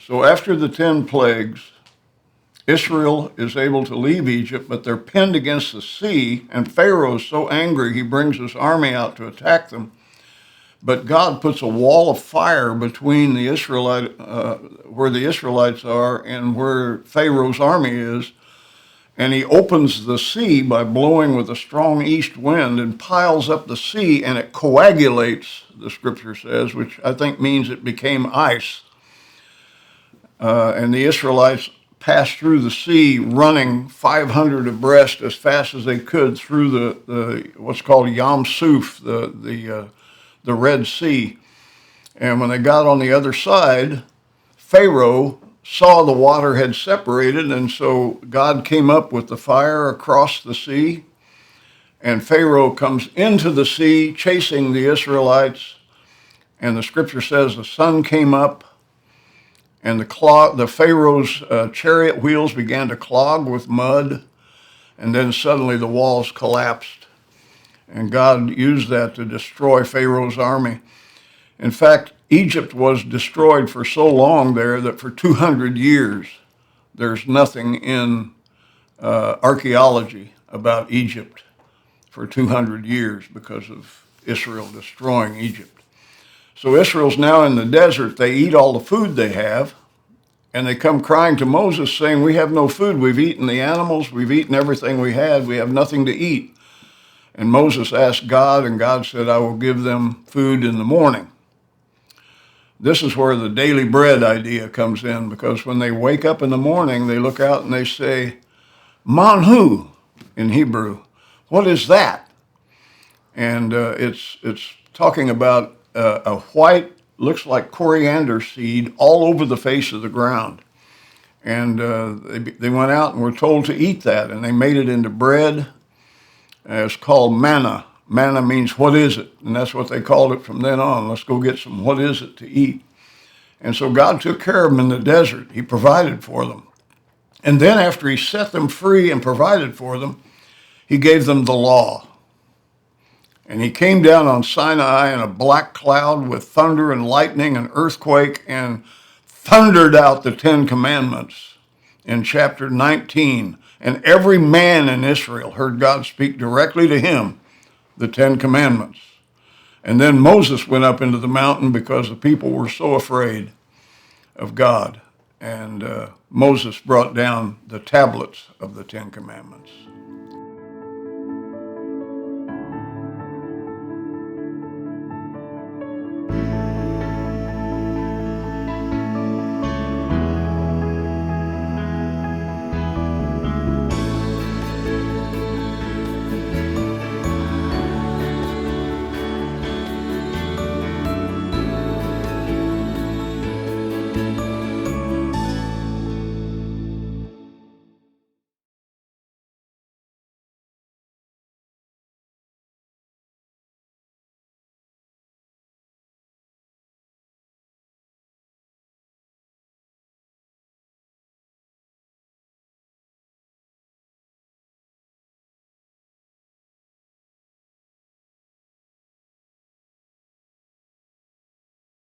So after the 10 plagues, Israel is able to leave Egypt, but they're pinned against the sea, and Pharaoh is so angry he brings his army out to attack them. But God puts a wall of fire between the where the Israelites are and where Pharaoh's army is, and he opens the sea by blowing with a strong east wind and piles up the sea, and it coagulates, the scripture says, which I think means it became ice. And the Israelites passed through the sea running 500 abreast as fast as they could through the what's called Yam Suf, the Red Sea. And when they got on the other side, Pharaoh saw the water had separated, and so God came up with the fire across the sea, and Pharaoh comes into the sea chasing the Israelites, and the scripture says the sun came up, and the Pharaoh's chariot wheels began to clog with mud, and then suddenly the walls collapsed, and God used that to destroy Pharaoh's army. In fact, Egypt was destroyed for so long there that for 200 years, there's nothing in archaeology about Egypt for 200 years because of Israel destroying Egypt. So Israel's now in the desert. They eat all the food they have, and they come crying to Moses saying, we have no food. We've eaten the animals. We've eaten everything we had. We have nothing to eat. And Moses asked God, and God said, I will give them food in the morning. This is where the daily bread idea comes in, because when they wake up in the morning, they look out and they say, Manhu in Hebrew. What is that? And it's talking about a white, looks like coriander seed all over the face of the ground. And they went out and were told to eat that, and they made it into bread. It's called manna. Manna means, what is it? And that's what they called it from then on. Let's go get some what is it to eat. And so God took care of them in the desert. He provided for them. And then after he set them free and provided for them, he gave them the law. And he came down on Sinai in a black cloud with thunder and lightning and earthquake and thundered out the 10 commandments in chapter 19. And every man in Israel heard God speak directly to him the 10 commandments. And then Moses went up into the mountain because the people were so afraid of God. And Moses brought down the tablets of the 10 commandments.